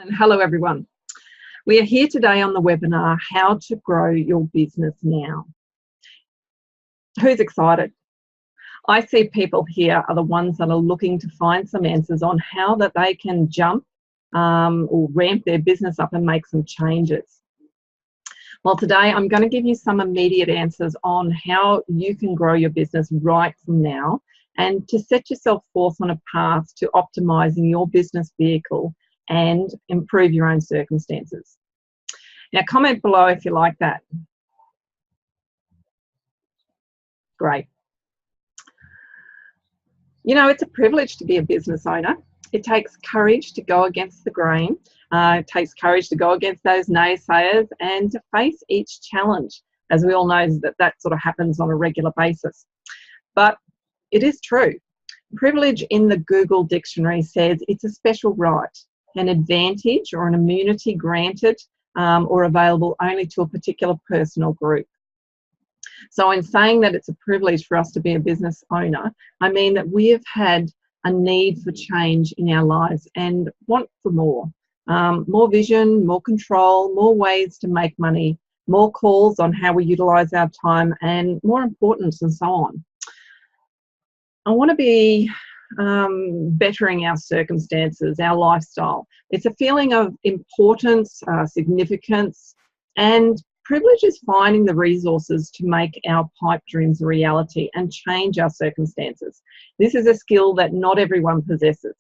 And hello everyone. We are here today on the webinar, How to Grow Your Business Now. Who's excited? I see people here are the ones that are looking to find some answers on how that they can jump or ramp their business up and make some changes. Well, today I'm going to give you some immediate answers on how you can grow your business right from now and to set yourself forth on a path to optimizing your business vehicle and improve your own circumstances. Now, comment below if you like that. Great. You know, it's a privilege to be a business owner. It takes courage to go against the grain. It takes courage to go against those naysayers and to face each challenge, as we all know that sort of happens on a regular basis. But it is true. Privilege in the Google dictionary says it's a special right, an advantage or an immunity granted or available only to a particular person or group. So in saying that it's a privilege for us to be a business owner, I mean that we have had a need for change in our lives and want for more. More vision, more control, more ways to make money, more calls on how we utilise our time, and more importance, and so on. I want to be bettering our circumstances, our lifestyle. It's a feeling of importance, significance, and privilege is finding the resources to make our pipe dreams a reality and change our circumstances. This is a skill that not everyone possesses.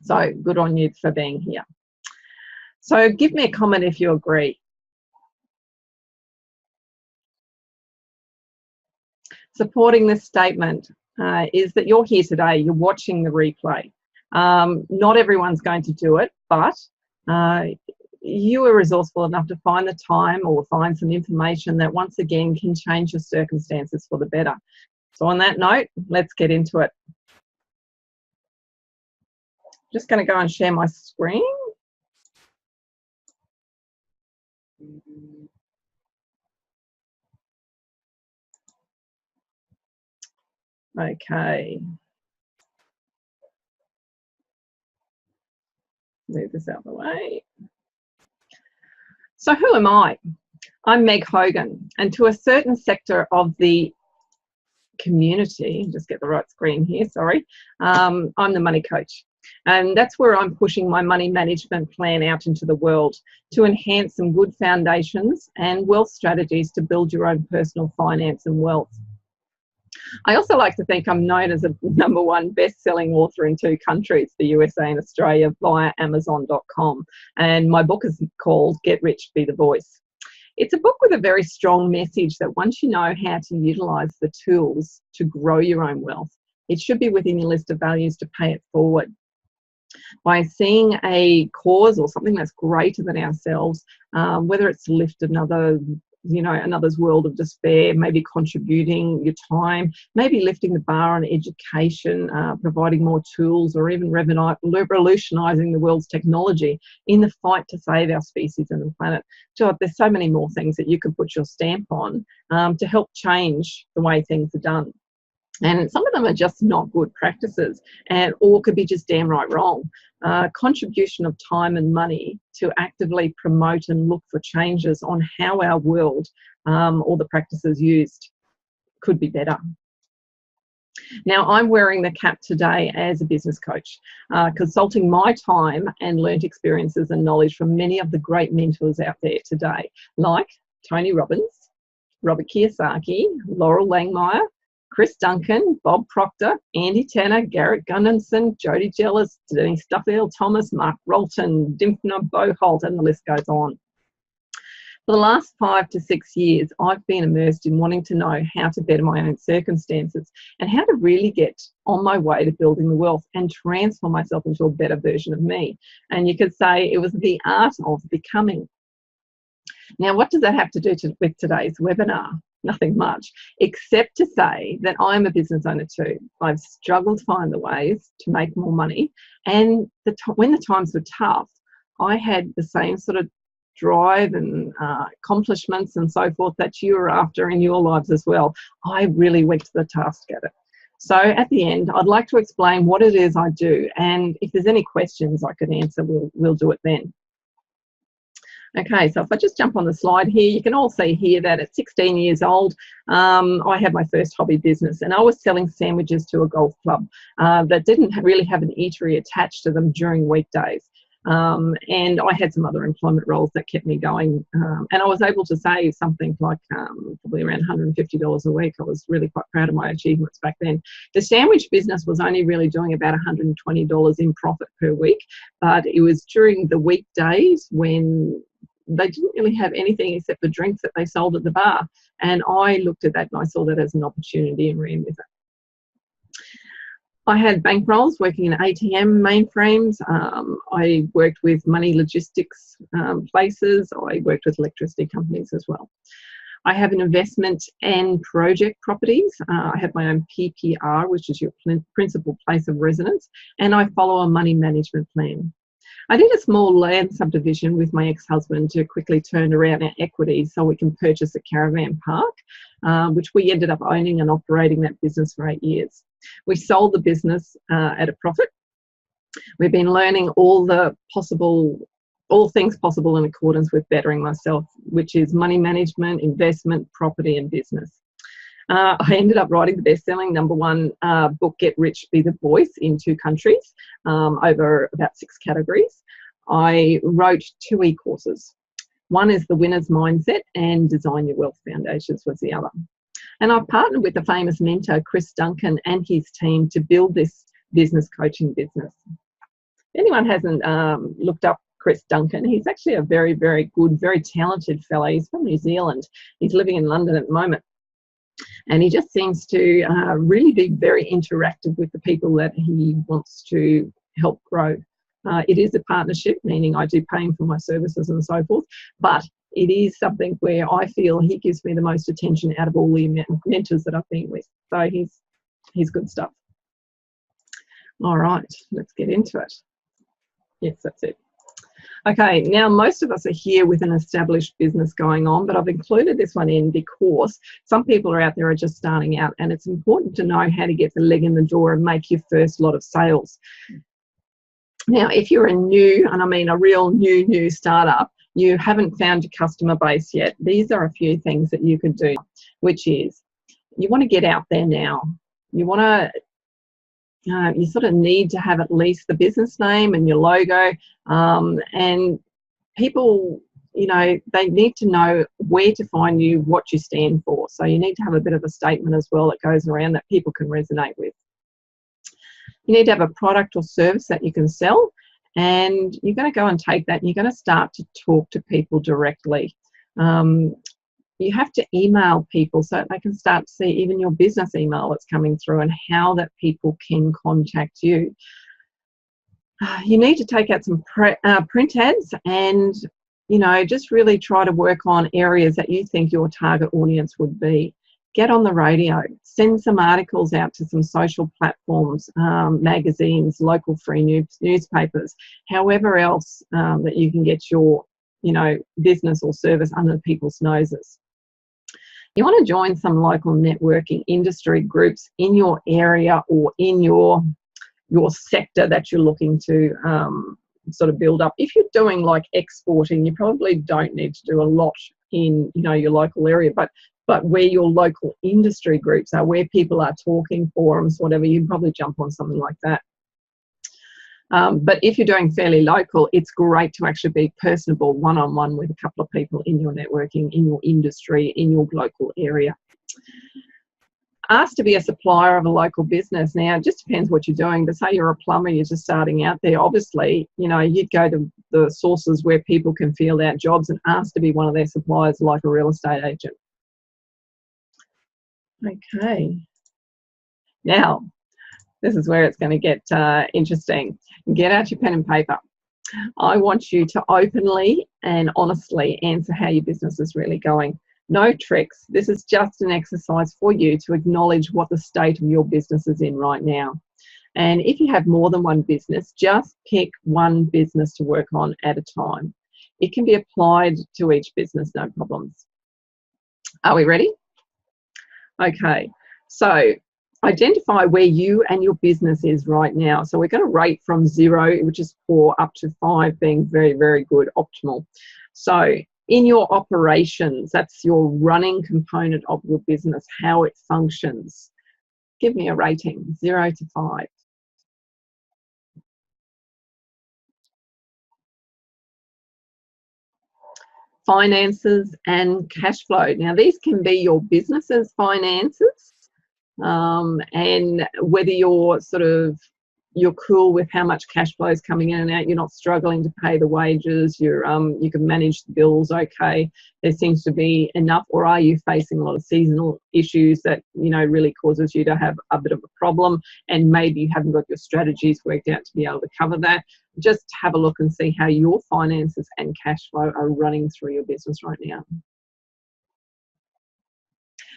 So good on you for being here. So give me a comment if you agree. Supporting this statement is that you're here today, you're watching the replay. Not everyone's going to do it, but you are resourceful enough to find the time or find some information that once again can change your circumstances for the better. So on that note, let's get into it. Just going to go and share my screen. Okay. Move this out of the way. So who am I? I'm Meg Hogan, and to a certain sector of the community, just get the right screen here, sorry, I'm the money coach. And that's where I'm pushing my money management plan out into the world to enhance some good foundations and wealth strategies to build your own personal finance and wealth. I also like to think I'm known as a #1 best-selling author in 2 countries, the USA and Australia, via Amazon.com. And my book is called Get Rich, Be the Voice. It's a book with a very strong message that once you know how to utilise the tools to grow your own wealth, it should be within your list of values to pay it forward. By seeing a cause or something that's greater than ourselves, whether it's to lift another's world of despair, maybe contributing your time, maybe lifting the bar on education, providing more tools, or even revolutionising the world's technology in the fight to save our species and the planet. So there's so many more things that you could put your stamp on to help change the way things are done. And some of them are just not good practices, or could be just damn right wrong. Contribution of time and money to actively promote and look for changes on how our world or the practices used could be better. Now, I'm wearing the cap today as a business coach, consulting my time and learnt experiences and knowledge from many of the great mentors out there today, like Tony Robbins, Robert Kiyosaki, Laurel Langmeyer, Chris Duncan, Bob Proctor, Andy Tanner, Garrett Gunnarsson, Jody Gellis, Denise Duffield Thomas, Mark Rolton, Dimphna Boholt, and the list goes on. For the last 5 to 6 years, I've been immersed in wanting to know how to better my own circumstances and how to really get on my way to building the wealth and transform myself into a better version of me. And you could say it was the art of becoming. Now, what does that have to do with today's webinar? Nothing much, except to say that I'm a business owner too. I've struggled to find the ways to make more money, and when the times were tough, I had the same sort of drive and accomplishments and so forth that you are after in your lives as well. I really went to the task at it. So at the end, I'd like to explain what it is I do, and if there's any questions I can answer, we'll do it then. Okay, so if I just jump on the slide here, you can all see here that at 16 years old, I had my first hobby business, and I was selling sandwiches to a golf club that didn't really have an eatery attached to them during weekdays. And I had some other employment roles that kept me going, and I was able to save something like probably around $150 a week. I was really quite proud of my achievements back then. The sandwich business was only really doing about $120 in profit per week, but it was during the weekdays when they didn't really have anything except the drinks that they sold at the bar. And I looked at that and I saw that as an opportunity and ran with it. I had bank roles working in ATM mainframes. I worked with money logistics places. I worked with electricity companies as well. I have an investment and project properties. I have my own PPR, which is your principal place of residence, and I follow a money management plan. I did a small land subdivision with my ex-husband to quickly turn around our equity so we can purchase a caravan park, which we ended up owning and operating that business for 8 years. We sold the business at a profit. We've been learning all things possible in accordance with bettering myself, which is money management, investment, property, and business. I ended up writing the best-selling #1 book, Get Rich, Be the Voice, in 2 countries over about 6 categories. I wrote 2 e-courses. One is The Winner's Mindset, and Design Your Wealth Foundations was the other. And I've partnered with the famous mentor, Chris Duncan, and his team to build this business coaching business. If anyone hasn't looked up Chris Duncan, he's actually a very, very good, very talented fellow. He's from New Zealand. He's living in London at the moment. And he just seems to really be very interactive with the people that he wants to help grow. It is a partnership, meaning I do pay him for my services and so forth, but it is something where I feel he gives me the most attention out of all the mentors that I've been with. So he's good stuff. All right, let's get into it. Yes, that's it. Okay, now most of us are here with an established business going on, but I've included this one in because some people are out there are just starting out, and it's important to know how to get the leg in the door and make your first lot of sales. Now, if you're a new, and I mean a real new startup, you haven't found your customer base yet, these are a few things that you could do, which is you want to get out there now. You want to you sort of need to have at least the business name and your logo, and people, they need to know where to find you, what you stand for. So you need to have a bit of a statement as well that goes around that people can resonate with. You need to have a product or service that you can sell, and you're going to go and take that and you're going to start to talk to people directly. You have to email people so they can start to see even your business email that's coming through and how that people can contact you. You need to take out some print ads and, just really try to work on areas that you think your target audience would be. Get on the radio, send some articles out to some social platforms, magazines, local free newspapers, however else that you can get your, business or service under people's noses. You want to join some local networking industry groups in your area or in your sector that you're looking to sort of build up. If you're doing like exporting, you probably don't need to do a lot in your local area, but where your local industry groups are, where people are talking, forums, whatever, you can probably jump on something like that. But if you're doing fairly local, it's great to actually be personable one-on-one with a couple of people in your networking, in your industry, in your local area. Ask to be a supplier of a local business. Now, it just depends what you're doing, but say you're a plumber, you're just starting out there, obviously, you'd go to the sources where people can field out jobs and ask to be one of their suppliers like a real estate agent. Okay. Now, this is where it's going to get interesting. Get out your pen and paper. I want you to openly and honestly answer how your business is really going. No tricks. This is just an exercise for you to acknowledge what the state of your business is in right now. And if you have more than one business, just pick one business to work on at a time. It can be applied to each business, no problems. Are we ready? Okay, so identify where you and your business is right now. So we're going to rate from 0, which is poor, up to 5 being very, very good, optimal. So in your operations, that's your running component of your business, how it functions. Give me a rating, 0 to 5. Finances and cash flow. Now, these can be your business's finances, and whether you're cool with how much cash flow is coming in and out, you're not struggling to pay the wages, you can manage the bills okay, there seems to be enough, or are you facing a lot of seasonal issues that really causes you to have a bit of a problem, and maybe you haven't got your strategies worked out to be able to cover that. Just have a look and see how your finances and cash flow are running through your business right now.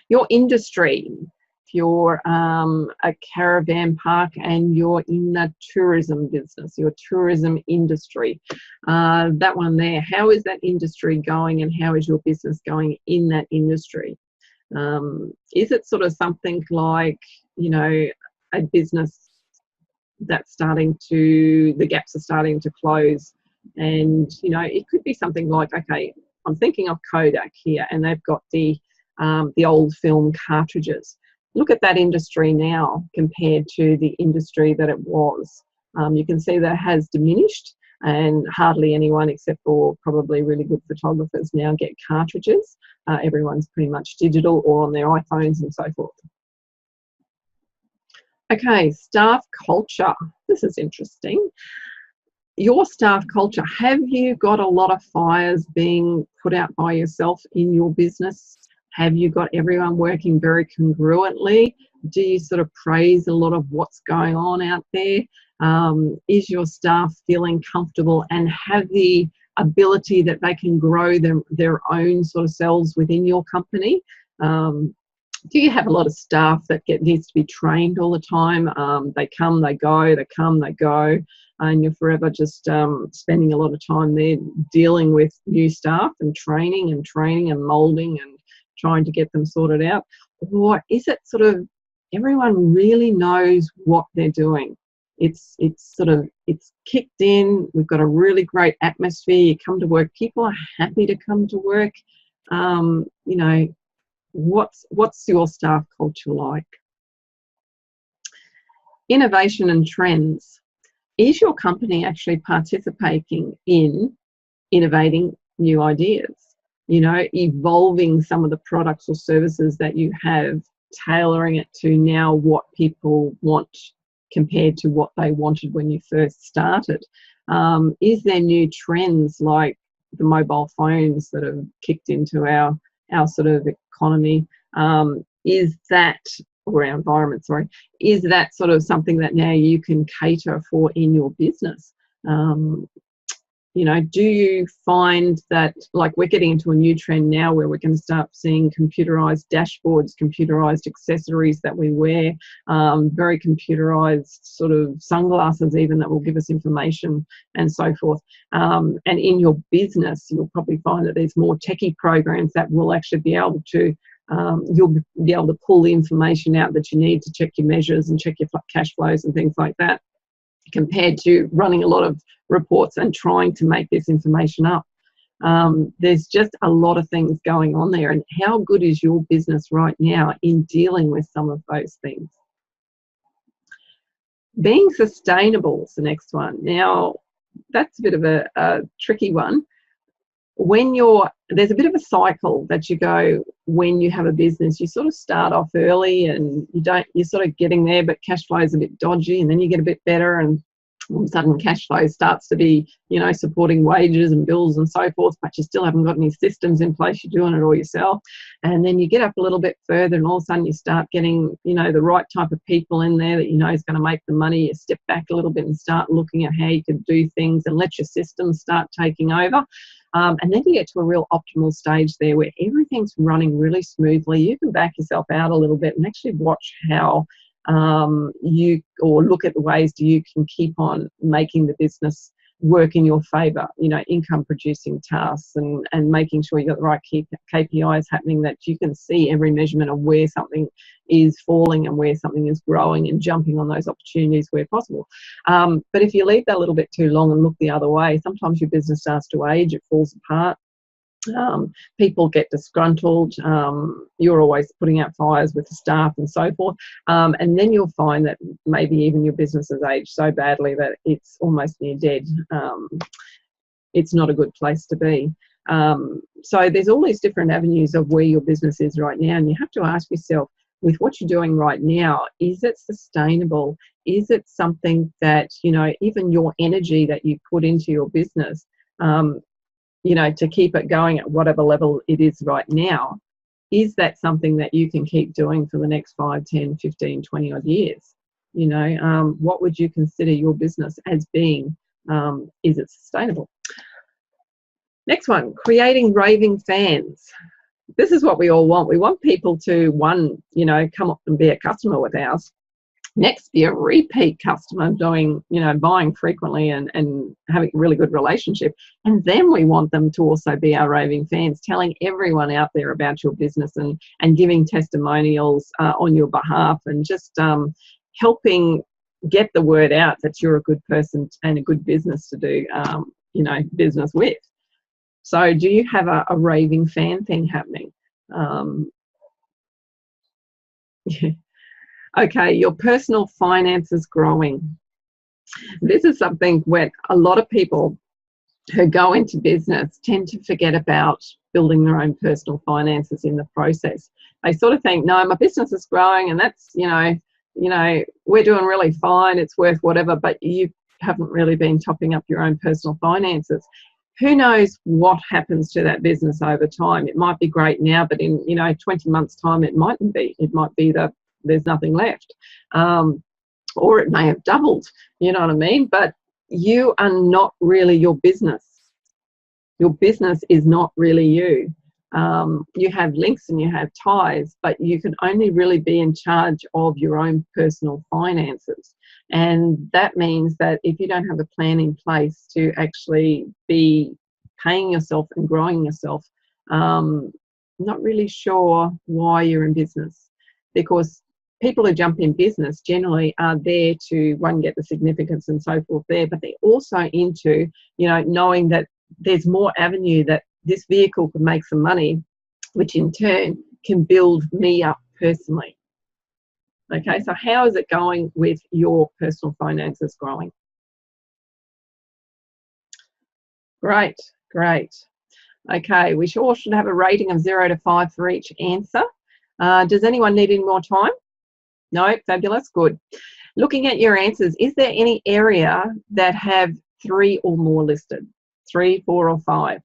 Your industry. If you're a caravan park and you're in the tourism business, your tourism industry, that one there, how is that industry going and how is your business going in that industry? Is it sort of something like, a business that's the gaps are starting to close, and it could be something like, okay, I'm thinking of Kodak here, and they've got the old film cartridges. Look at that industry now compared to the industry that it was. You can see that has diminished, and hardly anyone except for probably really good photographers now get cartridges. Everyone's pretty much digital or on their iPhones and so forth. Okay, staff culture. This is interesting. Your staff culture. Have you got a lot of fires being put out by yourself in your business? Have you got everyone working very congruently? Do you sort of praise a lot of what's going on out there? Is your staff feeling comfortable and have the ability that they can grow their own sort of selves within your company? Do you have a lot of staff that needs to be trained all the time? They come, they go, they come, they go, and you're forever just spending a lot of time there dealing with new staff and training and moulding and trying to get them sorted out? Or is it sort of everyone really knows what they're doing? It's kicked in. We've got a really great atmosphere. You come to work, people are happy to come to work. What's your staff culture like? Innovation and trends. Is your company actually participating in innovating new ideas? Evolving some of the products or services that you have, tailoring it to now what people want compared to what they wanted when you first started. Is there new trends like the mobile phones that have kicked into our sort of economy? Is that, or our environment, sorry, is that sort of something that now you can cater for in your business? Do you find that, like, we're getting into a new trend now where we're going to start seeing computerized dashboards, computerized accessories that we wear, very computerized sort of sunglasses even that will give us information and so forth. And in your business, you'll probably find that there's more techie programs that will actually be able to, you'll be able to pull the information out that you need to check your measures and check your cash flows and things like that, compared to running a lot of reports and trying to make this information up. There's just a lot of things going on there. And how good is your business right now in dealing with some of those things? Being sustainable is the next one. Now, that's a bit of a tricky one. There's a bit of a cycle that you go when you have a business. You sort of start off early and you're sort of getting there, but cash flow is a bit dodgy, and then you get a bit better, and all of a sudden cash flow starts to be, supporting wages and bills and so forth, but you still haven't got any systems in place. You're doing it all yourself. And then you get up a little bit further and all of a sudden you start getting, the right type of people in there that is going to make the money. You step back a little bit and start looking at how you can do things and let your systems start taking over. And then you get to a real optimal stage there where everything's running really smoothly. You can back yourself out a little bit and actually watch how look at the ways you can keep on making the business work in your favour, you know, income producing tasks and making sure you've got the right KPIs happening, that you can see every measurement of where something is falling and where something is growing, and jumping on those opportunities where possible. But if you leave that a little bit too long and look the other way, sometimes your business starts to age, it falls apart. People get disgruntled, you're always putting out fires with the staff and so forth, and then you'll find that maybe even your business has aged so badly that it's almost near dead. It's not a good place to be. So there's all these different avenues of where your business is right now, and you have to ask yourself, with what you're doing right now, is it sustainable? Is it something that, you know, even your energy that you put into your business, you know, to keep it going at whatever level it is right now, is that something that you can keep doing for the next 5, 10, 15, 20 odd years? You know, what would you consider your business as being? Is it sustainable? Next one, creating raving fans. This is what we all want. We want people to, one, you know, come up and be a customer with ours. Next, be a repeat customer, doing, you know, buying frequently and having a really good relationship. And then we want them to also be our raving fans, telling everyone out there about your business and giving testimonials on your behalf, and just helping get the word out that you're a good person and a good business to do, you know, business with. So do you have a raving fan thing happening? Yeah. Okay, your personal finances growing. This is something where a lot of people who go into business tend to forget about building their own personal finances in the process. They sort of think, no, my business is growing and that's, you know, we're doing really fine, it's worth whatever, but you haven't really been topping up your own personal finances. Who knows what happens to that business over time? It might be great now, but in, you know, 20 months' time, it mightn't be. It might be that there's nothing left. Or it may have doubled, you know what I mean? But you are not really your business. Your business is not really you. You have links and you have ties, but you can only really be in charge of your own personal finances. And that means that if you don't have a plan in place to actually be paying yourself and growing yourself, not really sure why you're in business. Because people who jump in business generally are there to, one, get the significance and so forth there, but they're also into, you know, knowing that there's more avenue that this vehicle can make some money, which in turn can build me up personally. Okay, so how is it going with your personal finances growing? Great, great. Okay, we all should have a rating of 0 to 5 for each answer. Does anyone need any more time? No, fabulous, good. Looking at your answers, is there any area that have 3 or more listed? 3, 4 or 5?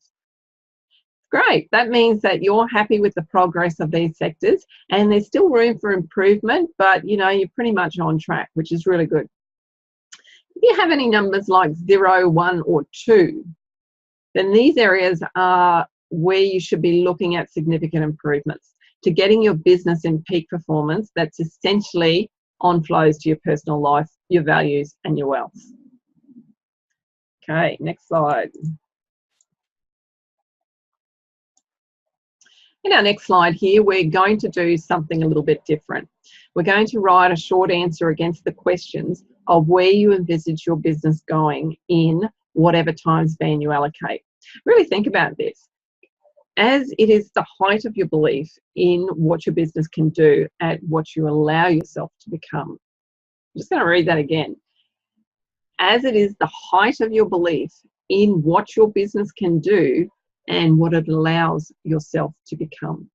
Great, that means that you're happy with the progress of these sectors and there's still room for improvement, but you know, you're pretty much on track, which is really good. If you have any numbers like 0, 1 or 2, then these areas are where you should be looking at significant improvements to getting your business in peak performance that's essentially on flows to your personal life, your values and your wealth. Okay, next slide. In our next slide here, we're going to do something a little bit different. We're going to write a short answer against the questions of where you envisage your business going in whatever time span you allocate. Really think about this. As it is the height of your belief in what your business can do at what you allow yourself to become. I'm just going to read that again. As it is the height of your belief in what your business can do and what it allows yourself to become.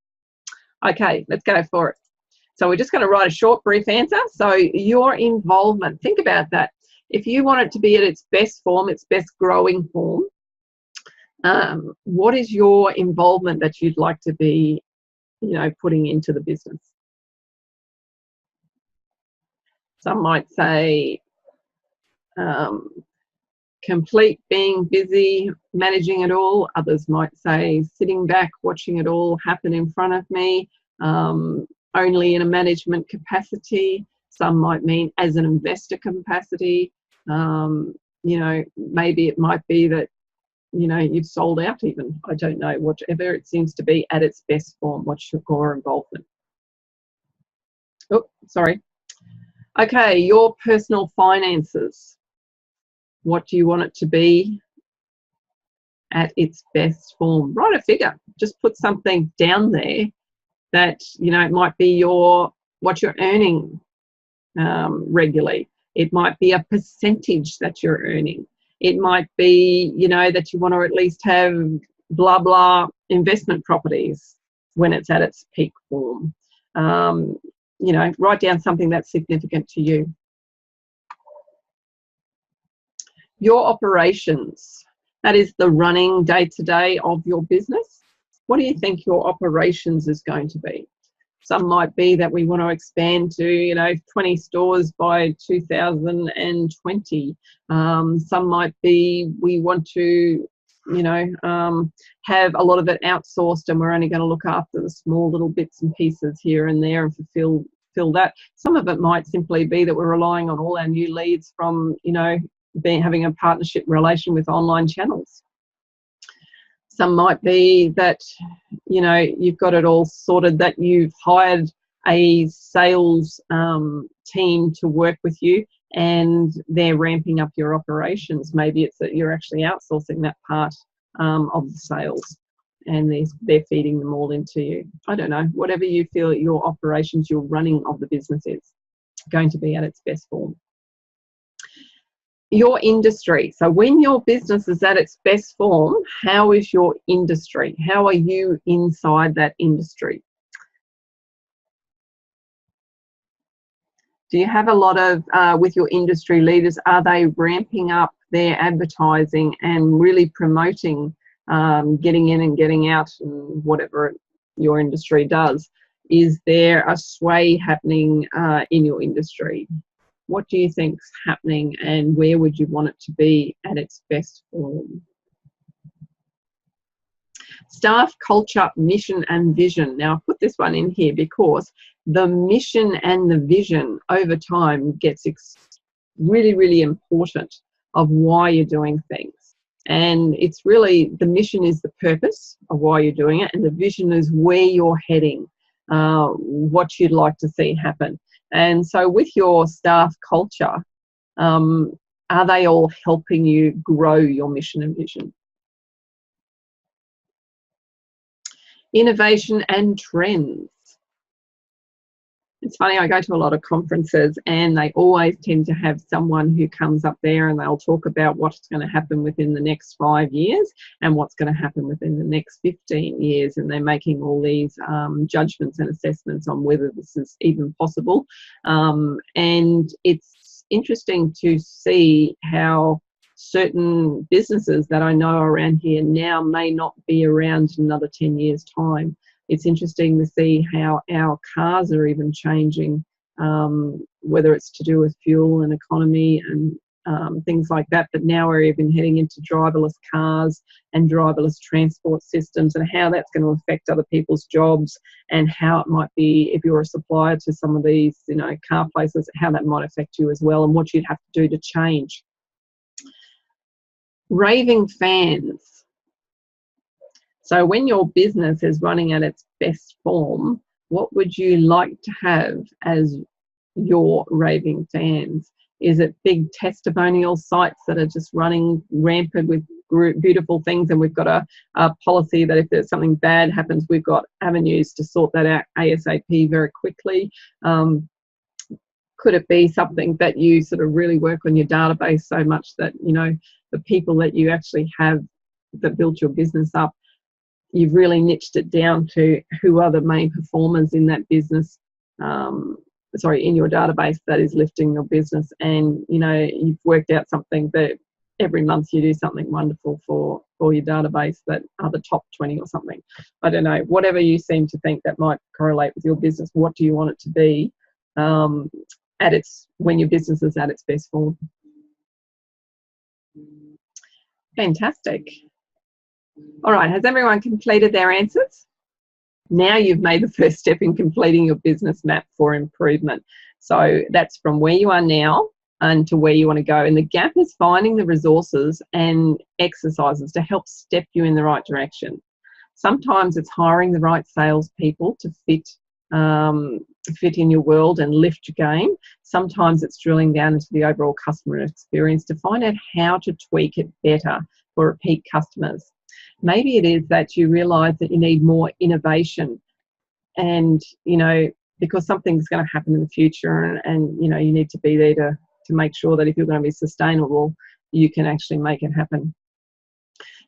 Okay, let's go for it. So we're just going to write a short, brief answer. So your involvement, think about that. If you want it to be at its best form, its best growing form, what is your involvement that you'd like to be, you know, putting into the business? Some might say complete being busy, managing it all. Others might say sitting back, watching it all happen in front of me, only in a management capacity. Some might mean as an investor capacity. you know, maybe it might be that, you know, you've sold out even. I don't know, whatever it seems to be at its best form. What's your core involvement? Oh, sorry. Okay, your personal finances. What do you want it to be at its best form? Write a figure. Just put something down there that, you know, it might be what you're earning regularly. It might be a percentage that you're earning. It might be, you know, that you want to at least have blah, blah investment properties when it's at its peak form. You know, write down something that's significant to you. Your operations, that is the running day-to-day of your business. What do you think your operations is going to be? Some might be that we want to expand to, you know, 20 stores by 2020. Some might be we want to, you know, have a lot of it outsourced, and we're only going to look after the small little bits and pieces here and there and fulfill that. Some of it might simply be that we're relying on all our new leads from, you know, having a partnership relation with online channels. Some might be that, you know, you've got it all sorted, that you've hired a sales team to work with you and they're ramping up your operations. Maybe it's that you're actually outsourcing that part of the sales and they're feeding them all into you. I don't know, whatever you feel your operations, your running of the business is going to be at its best form. Your industry. So when your business is at its best form, how is your industry? How are you inside that industry? Do you have a lot of, with your industry leaders, are they ramping up their advertising and really promoting getting in and getting out and whatever your industry does? Is there a sway happening in your industry? What do you think's happening and where would you want it to be at its best form? Staff, culture, mission and vision. Now, I put this one in here because the mission and the vision over time gets really, really important of why you're doing things. And it's really, the mission is the purpose of why you're doing it, and the vision is where you're heading, what you'd like to see happen. And so with your staff culture, are they all helping you grow your mission and vision? Innovation and trends. It's funny, I go to a lot of conferences and they always tend to have someone who comes up there and they'll talk about what's going to happen within the next 5 years and what's going to happen within the next 15 years. And they're making all these judgments and assessments on whether this is even possible. And it's interesting to see how certain businesses that I know around here now may not be around in another 10 years' time. It's interesting to see how our cars are even changing, whether it's to do with fuel and economy and things like that. But now we're even heading into driverless cars and driverless transport systems, and how that's going to affect other people's jobs, and how it might be, if you're a supplier to some of these, you know, car places, how that might affect you as well, and what you'd have to do to change. Raving fans. So when your business is running at its best form, what would you like to have as your raving fans? Is it big testimonial sites that are just running rampant with beautiful things, and we've got a policy that if there's something bad happens, we've got avenues to sort that out ASAP very quickly? Could it be something that you sort of really work on your database so much that, you know, the people that you actually have that built your business up, you've really niched it down to who are the main performers in that business, in your database that is lifting your business, and, you know, you've worked out something that every month you do something wonderful for your database that are the top 20 or something. I don't know, whatever you seem to think that might correlate with your business. What do you want it to be when your business is at its best form? Fantastic. All right, has everyone completed their answers? Now you've made the first step in completing your business map for improvement. So that's from where you are now and to where you want to go. And the gap is finding the resources and exercises to help step you in the right direction. Sometimes it's hiring the right salespeople to fit in your world and lift your game. Sometimes it's drilling down into the overall customer experience to find out how to tweak it better for repeat customers. Maybe it is that you realise that you need more innovation, and because something's going to happen in the future, and you need to be there to make sure that if you're going to be sustainable, you can actually make it happen.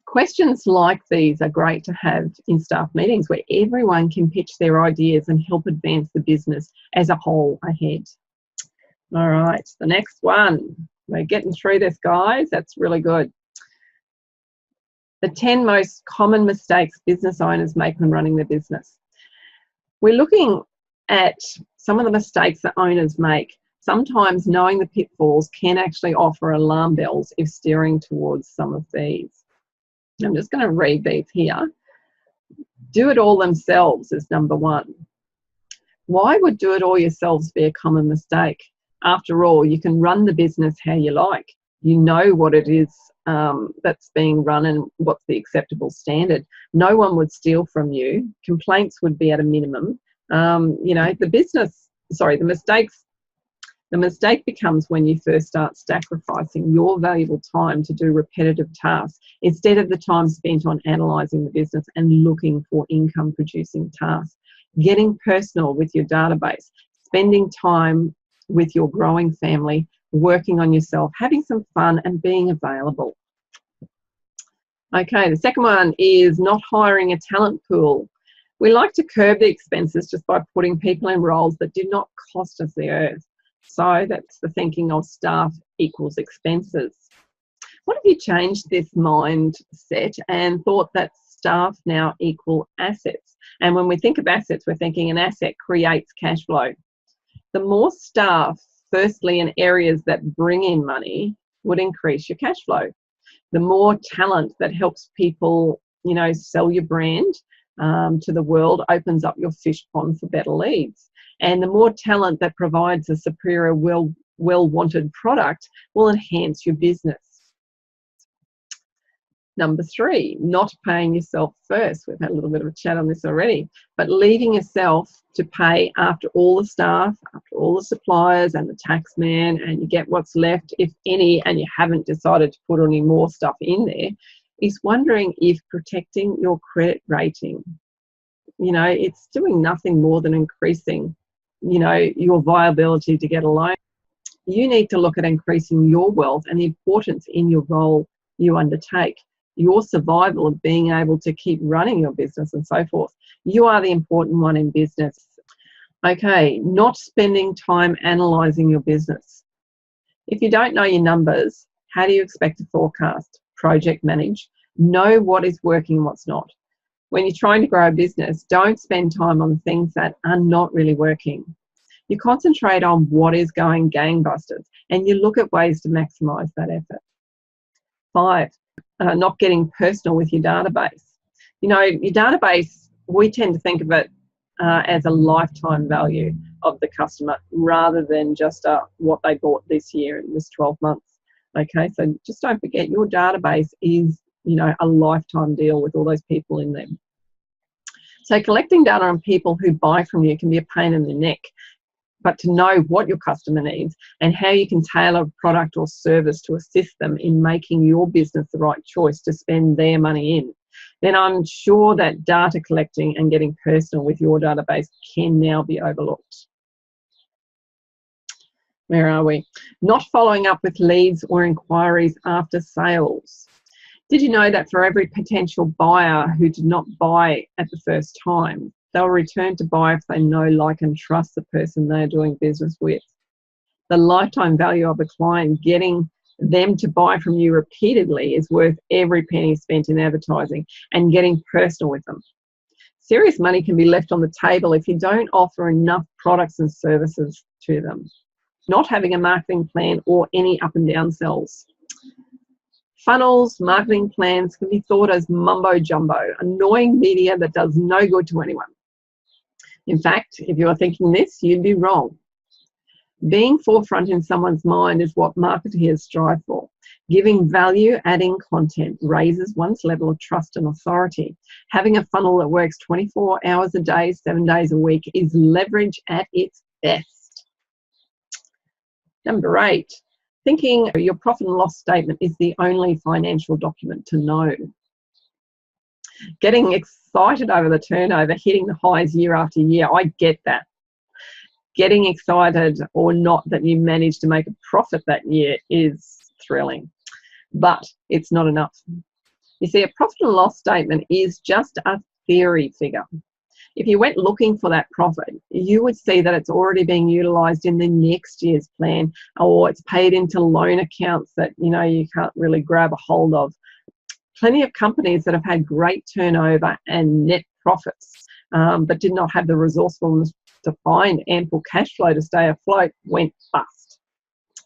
Questions like these are great to have in staff meetings where everyone can pitch their ideas and help advance the business as a whole ahead. All right, the next one. We're getting through this, guys. That's really good. The 10 most common mistakes business owners make when running their business. We're looking at some of the mistakes that owners make. Sometimes knowing the pitfalls can actually offer alarm bells if steering towards some of these. I'm just going to read these here. Do it all themselves is number one. Why would do it all yourselves be a common mistake? After all, you can run the business how you like. You know what it is that's being run and what's the acceptable standard. No one would steal from you. Complaints would be at a minimum. The mistake becomes when you first start sacrificing your valuable time to do repetitive tasks instead of the time spent on analysing the business and looking for income-producing tasks. Getting personal with your database, spending time with your growing family, working on yourself, having some fun and being available. Okay, the second one is not hiring a talent pool. We like to curb the expenses just by putting people in roles that did not cost us the earth. So that's the thinking of staff equals expenses. What if you changed this mindset and thought that staff now equal assets? And when we think of assets, we're thinking an asset creates cash flow. The more staff, firstly, in areas that bring in money, would increase your cash flow. The more talent that helps people, sell your brand to the world opens up your fish pond for better leads. And the more talent that provides a superior, well-wanted product will enhance your business. Number three, not paying yourself first. We've had a little bit of a chat on this already, but leaving yourself to pay after all the staff, after all the suppliers and the tax man, and you get what's left, if any, and you haven't decided to put any more stuff in there, is wondering if protecting your credit rating, it's doing nothing more than increasing, your viability to get a loan. You need to look at increasing your wealth and the importance in your role you undertake, your survival of being able to keep running your business and so forth. You are the important one in business. Okay, not spending time analysing your business. If you don't know your numbers, how do you expect to forecast, project manage, know what is working and what's not? When you're trying to grow a business, don't spend time on things that are not really working. You concentrate on what is going gangbusters and you look at ways to maximise that effort. 5, not getting personal with your database. Your database, we tend to think of it as a lifetime value of the customer rather than just what they bought this year in this 12 months. Okay, so just don't forget your database is, a lifetime deal with all those people in them. So collecting data on people who buy from you can be a pain in the neck, but to know what your customer needs and how you can tailor a product or service to assist them in making your business the right choice to spend their money in, then I'm sure that data collecting and getting personal with your database can now be overlooked. Where are we? Not following up with leads or inquiries after sales. Did you know that for every potential buyer who did not buy at the first time, they'll return to buy if they know, like, and trust the person they're doing business with? The lifetime value of a client, getting them to buy from you repeatedly, is worth every penny spent in advertising and getting personal with them. Serious money can be left on the table if you don't offer enough products and services to them. Not having a marketing plan or any up and down sells. Funnels, marketing plans can be thought as mumbo jumbo, annoying media that does no good to anyone. In fact, if you are thinking this, you'd be wrong. Being forefront in someone's mind is what marketeers strive for. Giving value-adding content raises one's level of trust and authority. Having a funnel that works 24 hours a day, 7 days a week is leverage at its best. Number 8, thinking your profit and loss statement is the only financial document to know. Getting excited over the turnover, hitting the highs year after year, I get that. Getting excited or not that you managed to make a profit that year is thrilling, but it's not enough. You see, a profit and loss statement is just a theory figure. If you went looking for that profit, you would see that it's already being utilised in the next year's plan, or it's paid into loan accounts that you can't really grab a hold of. Plenty of companies that have had great turnover and net profits, but did not have the resourcefulness to find ample cash flow to stay afloat, went bust.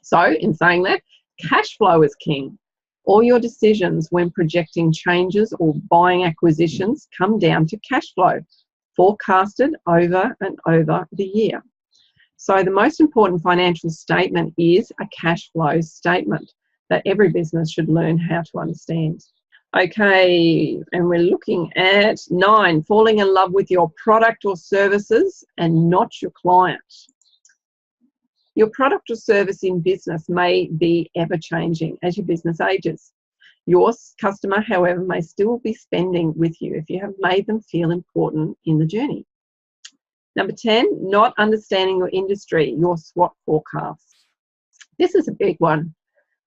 So in saying that, cash flow is king. All your decisions when projecting changes or buying acquisitions come down to cash flow, forecasted over and over the year. So the most important financial statement is a cash flow statement that every business should learn how to understand. Okay, and we're looking at 9, falling in love with your product or services and not your client. Your product or service in business may be ever-changing as your business ages. Your customer, however, may still be spending with you if you have made them feel important in the journey. Number 10, not understanding your industry, your SWOT forecast. This is a big one.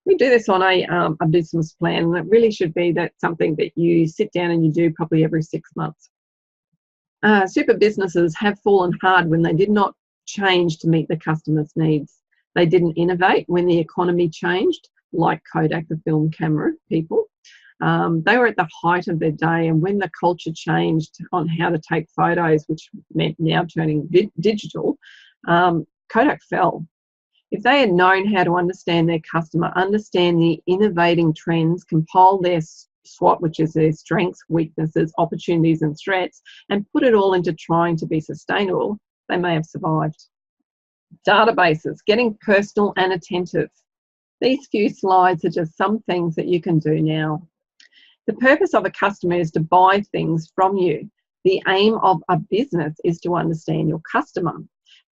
We do this on a business plan, and it really should be something that you sit down and you do probably every 6 months. Super businesses have fallen hard when they did not change to meet the customer's needs. They didn't innovate when the economy changed, like Kodak, the film camera people. They were at the height of their day, and when the culture changed on how to take photos, which meant now turning digital, Kodak fell. If they had known how to understand their customer, understand the innovating trends, compile their SWOT, which is their strengths, weaknesses, opportunities and threats, and put it all into trying to be sustainable, they may have survived. Databases, getting personal and attentive. These few slides are just some things that you can do now. The purpose of a customer is to buy things from you. The aim of a business is to understand your customer.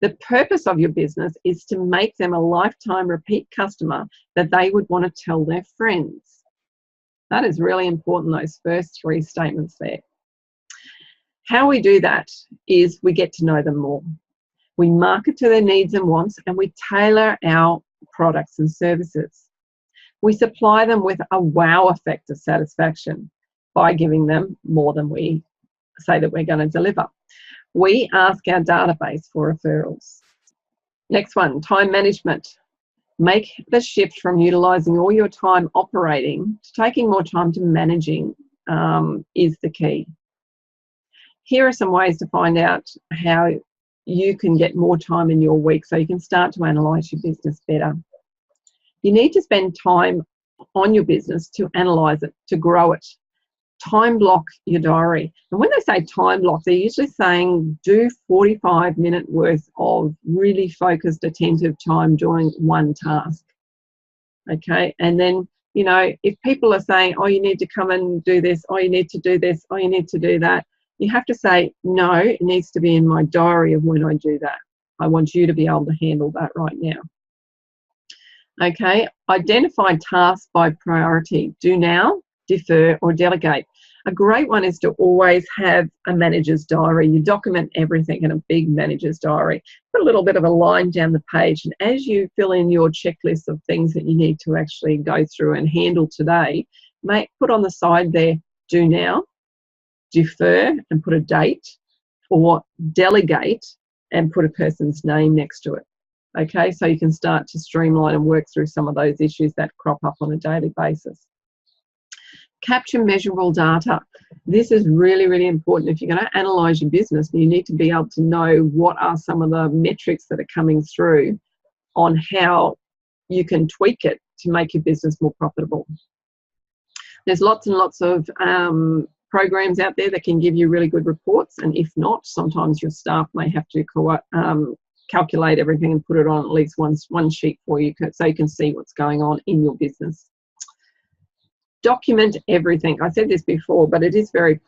The purpose of your business is to make them a lifetime repeat customer that they would want to tell their friends. That is really important, those first 3 statements there. How we do that is we get to know them more. We market to their needs and wants, and we tailor our products and services. We supply them with a wow effect of satisfaction by giving them more than we say that we're going to deliver. We ask our database for referrals. Next one, time management. Make the shift from utilising all your time operating to taking more time to managing is the key. Here are some ways to find out how you can get more time in your week so you can start to analyse your business better. You need to spend time on your business to analyse it, to grow it. Time block your diary. And when they say time block, they're usually saying do 45-minute worth of really focused, attentive time doing one task. Okay, and then, if people are saying, oh, you need to come and do this, oh, you need to do this, oh, you need to do that, you have to say, no, it needs to be in my diary of when I do that. I want you to be able to handle that right now. Okay, identify tasks by priority. Do now, defer or delegate. A great one is to always have a manager's diary. You document everything in a big manager's diary. Put a little bit of a line down the page, and as you fill in your checklist of things that you need to actually go through and handle today, put on the side there, do now, defer and put a date, or delegate and put a person's name next to it. Okay, so you can start to streamline and work through some of those issues that crop up on a daily basis. Capture measurable data. This is really, really important. If you're going to analyse your business, you need to be able to know what are some of the metrics that are coming through on how you can tweak it to make your business more profitable. There's lots and lots of programs out there that can give you really good reports, and if not, sometimes your staff may have to calculate everything and put it on at least one sheet for you, so you can see what's going on in your business. Document everything. I said this before, but it is very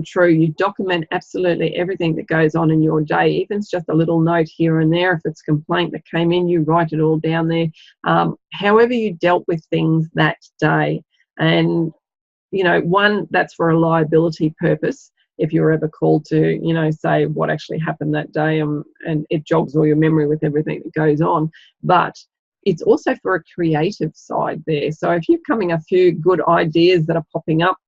true. You document absolutely everything that goes on in your day, even if it's just a little note here and there. If it's a complaint that came in, you write it all down there. However you dealt with things that day. And, you know, one, that's for a liability purpose. If you're ever called to, you know, say what actually happened that day, and it jogs all your memory with everything that goes on. But it's also for a creative side there. So if you're coming a few good ideas that are popping up,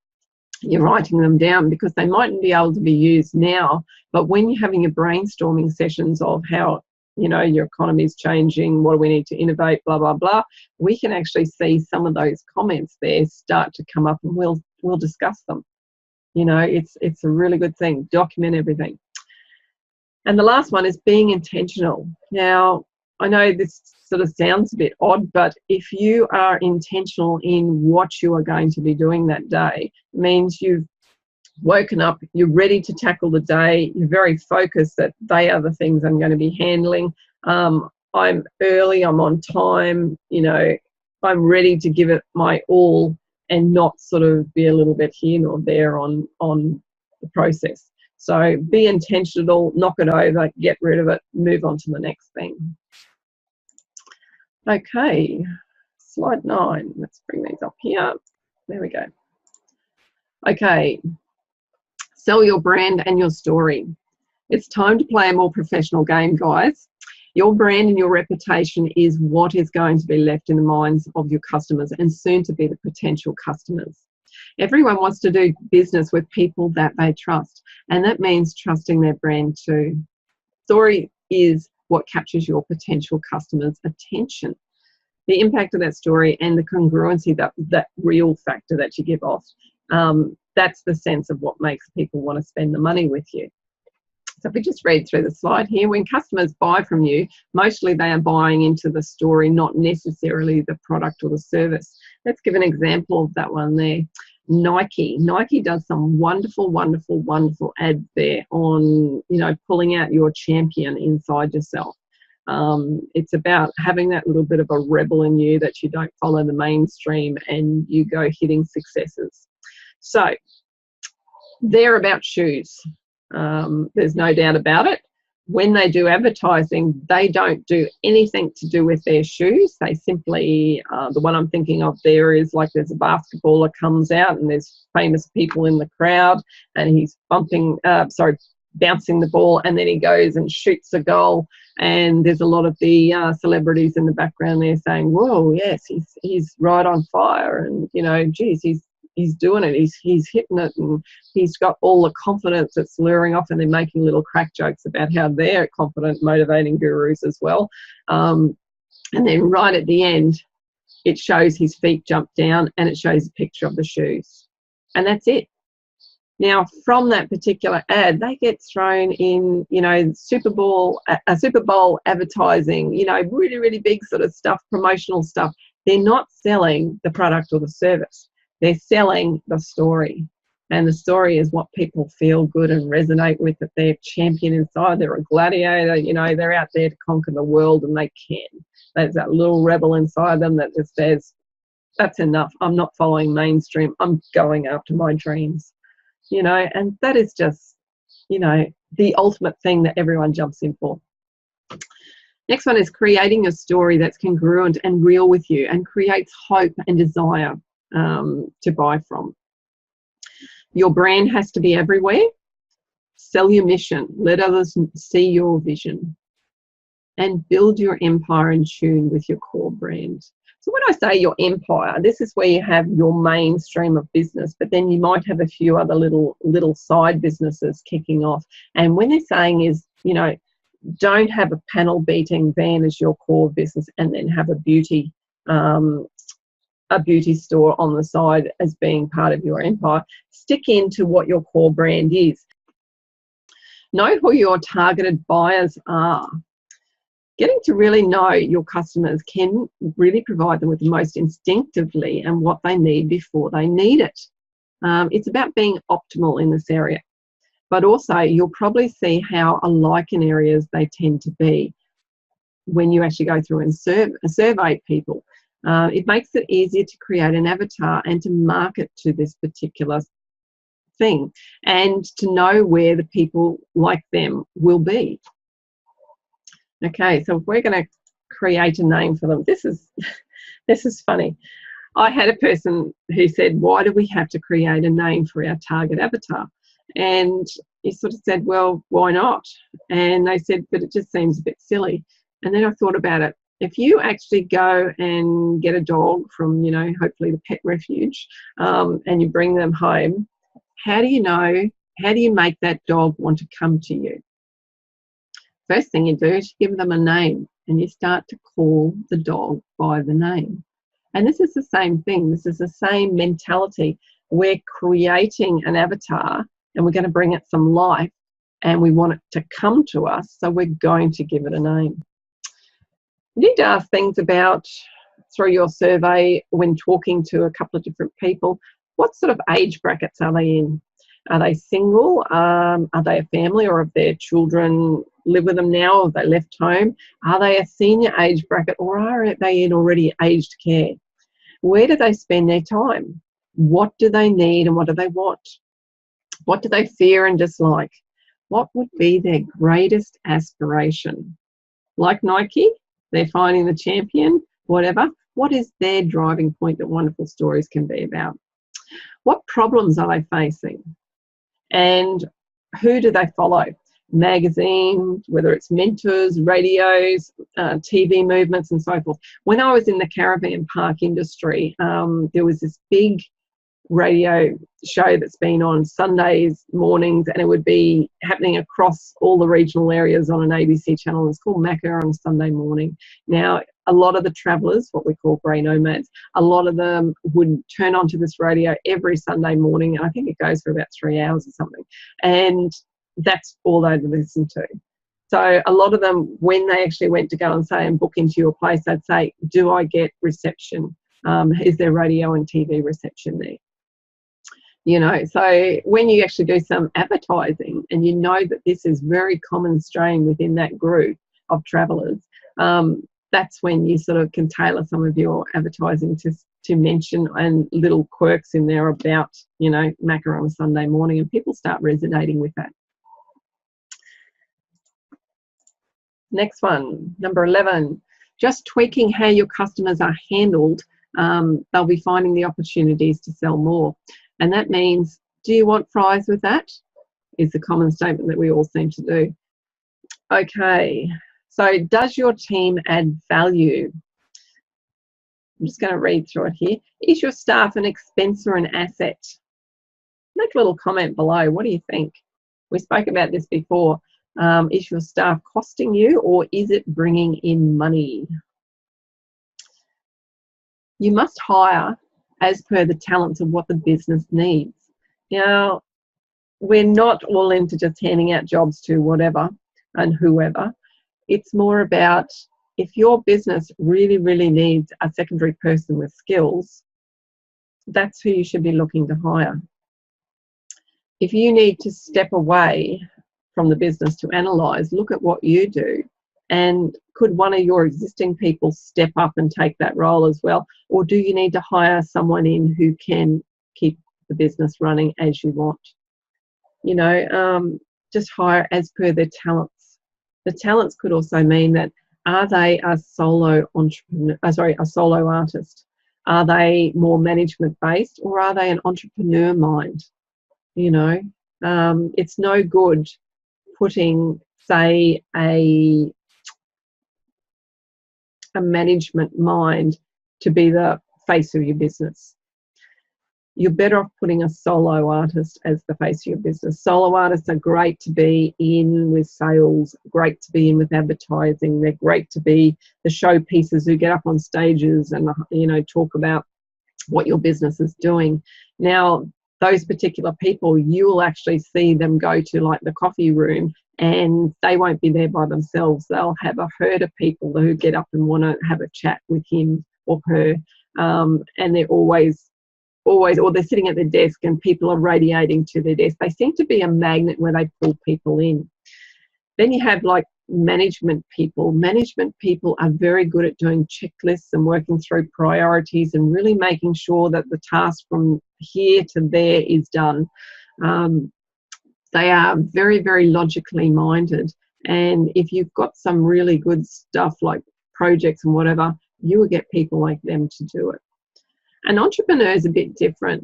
you're writing them down, because they mightn't be able to be used now, but when you're having your brainstorming sessions of how, you know, your economy is changing, what do we need to innovate, blah, blah, blah, we can actually see some of those comments there start to come up, and we'll discuss them. You know, it's a really good thing. Document everything. And the last one is being intentional. Now, I know this sort of sounds a bit odd, but if you are intentional in what you are going to be doing that day, it means you've woken up, you're ready to tackle the day, you're very focused that they are the things I'm going to be handling. I'm early, I'm on time, you know, I'm ready to give it my all and not sort of be a little bit here or there on the process. So be intentional, knock it over, get rid of it, move on to the next thing. Okay, slide 9. Let's bring these up here. There we go. Okay, sell your brand and your story. It's time to play a more professional game, guys. Your brand and your reputation is what is going to be left in the minds of your customers, and soon to be the potential customers. Everyone wants to do business with people that they trust, and that means trusting their brand too. Story is what captures your potential customers' attention. The impact of that story and the congruency, that real factor that you give off, that's the sense of what makes people want to spend the money with you. So if we just read through the slide here, when customers buy from you, mostly they are buying into the story, not necessarily the product or the service. Let's give an example of that one there. Nike does some wonderful, wonderful, wonderful ads there on, you know, pulling out your champion inside yourself. It's about having that little bit of a rebel in you, that you don't follow the mainstream and you go hitting successes. So they're about shoes. There's no doubt about it. When they do advertising, they don't do anything to do with their shoes. They simply, the one I'm thinking of there is like there's a basketballer comes out and there's famous people in the crowd and he's bouncing the ball, and then he goes and shoots a goal, and there's a lot of the celebrities in the background there saying, whoa, yes, he's right on fire, and, you know, geez, he's doing it, he's hitting it, and he's got all the confidence that's luring off, and they're making little crack jokes about how they're confident, motivating gurus as well. And then right at the end, it shows his feet jump down and it shows a picture of the shoes, and that's it. Now, from that particular ad, they get thrown in, you know, Super Bowl advertising, you know, really, really big sort of stuff, promotional stuff. They're not selling the product or the service. They're selling the story. And the story is what people feel good and resonate with, that they're champion inside, they're a gladiator, you know, they're out there to conquer the world, and they can. There's that little rebel inside them that just says, that's enough. I'm not following mainstream. I'm going after my dreams. You know, and that is just, you know, the ultimate thing that everyone jumps in for. Next one is creating a story that's congruent and real with you and creates hope and desire to buy from. Your brand has to be everywhere. Sell your mission. Let others see your vision. And build your empire in tune with your core brand. So when I say your empire, this is where you have your main stream of business, but then you might have a few other little side businesses kicking off. And when they're saying is, you know, don't have a panel beating van as your core business and then have a beauty store on the side as being part of your empire. Stick into what your core brand is. Know who your targeted buyers are. Getting to really know your customers can really provide them with the most instinctively and what they need before they need it. It's about being optimal in this area, but also you'll probably see how alike in areas they tend to be. when you actually go through and survey people. It makes it easier to create an avatar and to market to this particular thing, and to know where the people like them will be. Okay, so if we're going to create a name for them, this is funny. I had a person who said, why do we have to create a name for our target avatar? And he sort of said, well, why not? And they said, but it just seems a bit silly. And then I thought about it. If you actually go and get a dog from, you know, hopefully the pet refuge, and you bring them home, how do you make that dog want to come to you? First thing you do is you give them a name, and you start to call the dog by the name. And this is the same thing. This is the same mentality. We're creating an avatar, and we're going to bring it some life, and we want it to come to us, so we're going to give it a name. You need to ask things about, through your survey, when talking to a couple of different people, what sort of age brackets are they in? Are they single? Are they a family, or have their children live with them now, or have they left home? Are they a senior age bracket, or are they in already aged care? Where do they spend their time? What do they need and what do they want? What do they fear and dislike? What would be their greatest aspiration? Like Nike, they're finding the champion, whatever. What is their driving point that wonderful stories can be about? What problems are they facing? And who do they follow? Magazines, whether it's mentors, radios, TV movements, and so forth. When I was in the caravan park industry, there was this big radio show that's been on Sundays mornings, and it would be happening across all the regional areas on an ABC channel. It's called Macca on Sunday morning. Now, a lot of the travellers, what we call grey nomads, a lot of them would turn onto this radio every Sunday morning. I think it goes for about 3 hours or something, and that's all they'd listen to. So a lot of them, when they actually went to go and say and book into your place, they'd say, do I get reception? Is there radio and TV reception there? You know, so when you actually do some advertising, and you know that this is very common strain within that group of travellers, that's when you sort of can tailor some of your advertising to mention and little quirks in there about, you know, Macca on a Sunday morning, and people start resonating with that. Next one, number 11, just tweaking how your customers are handled. They'll be finding the opportunities to sell more. And that means, do you want fries with that? Is the common statement that we all seem to do. Okay, so does your team add value? I'm just going to read through it here. Is your staff an expense or an asset? Make a little comment below. What do you think? We spoke about this before. Is your staff costing you, or is it bringing in money? You must hire as per the talents of what the business needs. Now, we're not all into just handing out jobs to whatever and whoever. It's more about, if your business really, really needs a secondary person with skills, that's who you should be looking to hire. If you need to step away from the business to analyse, look at what you do, and could one of your existing people step up and take that role as well? Or do you need to hire someone in who can keep the business running as you want? You know, just hire as per their talents. The talents could also mean that, are they a solo entrepreneur, a solo artist? Are they more management based, or are they an entrepreneur mind? You know, it's no good putting, say, a management mind to be the face of your business. You're better off putting a solo artist as the face of your business. Solo artists are great to be in with sales, great to be in with advertising. They're great to be the showpieces who get up on stages and, you know, talk about what your business is doing. Now, those particular people, you will actually see them go to like the coffee room, and they won't be there by themselves. They'll have a herd of people who get up and want to have a chat with him or her, and they're always, or they're sitting at their desk and people are radiating to their desk. They seem to be a magnet where they pull people in. Then you have like management people. Management people are very good at doing checklists and working through priorities and really making sure that the task from here to there is done. They are very, very logically minded. And if you've got some really good stuff like projects and whatever, you will get people like them to do it. An entrepreneur is a bit different.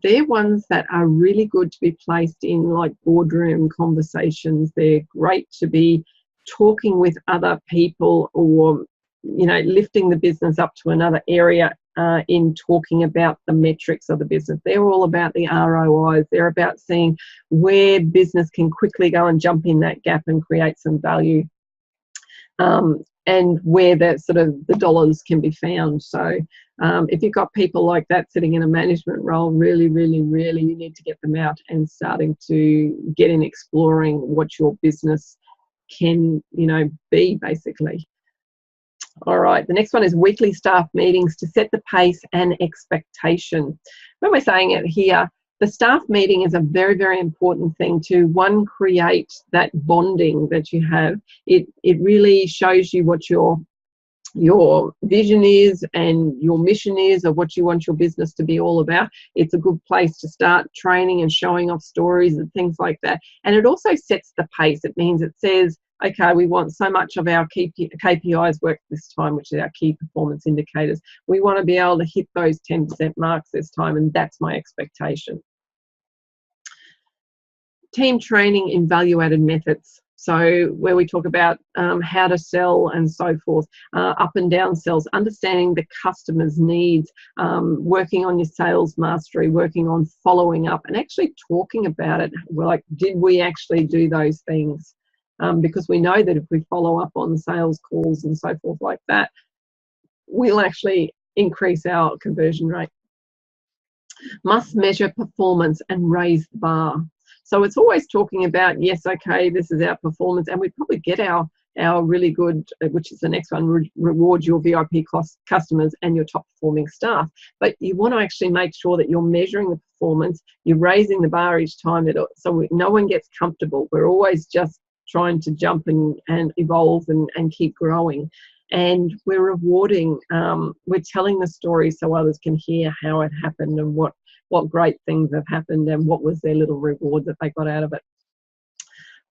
They're ones that are really good to be placed in like boardroom conversations. They're great to be talking with other people, or, you know, lifting the business up to another area in talking about the metrics of the business. They're all about the ROIs. They're about seeing where business can quickly go and jump in that gap and create some value. And where the sort of the dollars can be found. So if you've got people like that sitting in a management role, really, really, really, you need to get them out and starting to get in exploring what your business can, you know, be basically. All right, the next one is weekly staff meetings to set the pace and expectation. When we're saying it here, the staff meeting is a very, very important thing to, one, create that bonding that you have. It really shows you what your vision is and your mission is, of what you want your business to be all about. It's a good place to start training and showing off stories and things like that. And it also sets the pace. It means it says, okay, we want so much of our KPIs work this time, which is our key performance indicators. We want to be able to hit those 10% marks this time, and that's my expectation. Team training in value-added methods. So where we talk about how to sell and so forth, up and down sells, understanding the customer's needs, working on your sales mastery, working on following up and actually talking about it. We're like, did we actually do those things? Because we know that if we follow up on sales calls and so forth like that, we'll actually increase our conversion rate. Must measure performance and raise the bar. So it's always talking about, yes, okay, this is our performance, and we probably get our really good, which is the next one, reward your VIP customers and your top performing staff. But you want to actually make sure that you're measuring the performance, you're raising the bar each time, so no one gets comfortable. We're always just trying to jump and evolve and keep growing. And we're rewarding, we're telling the story so others can hear how it happened and what great things have happened and what was their little reward that they got out of it.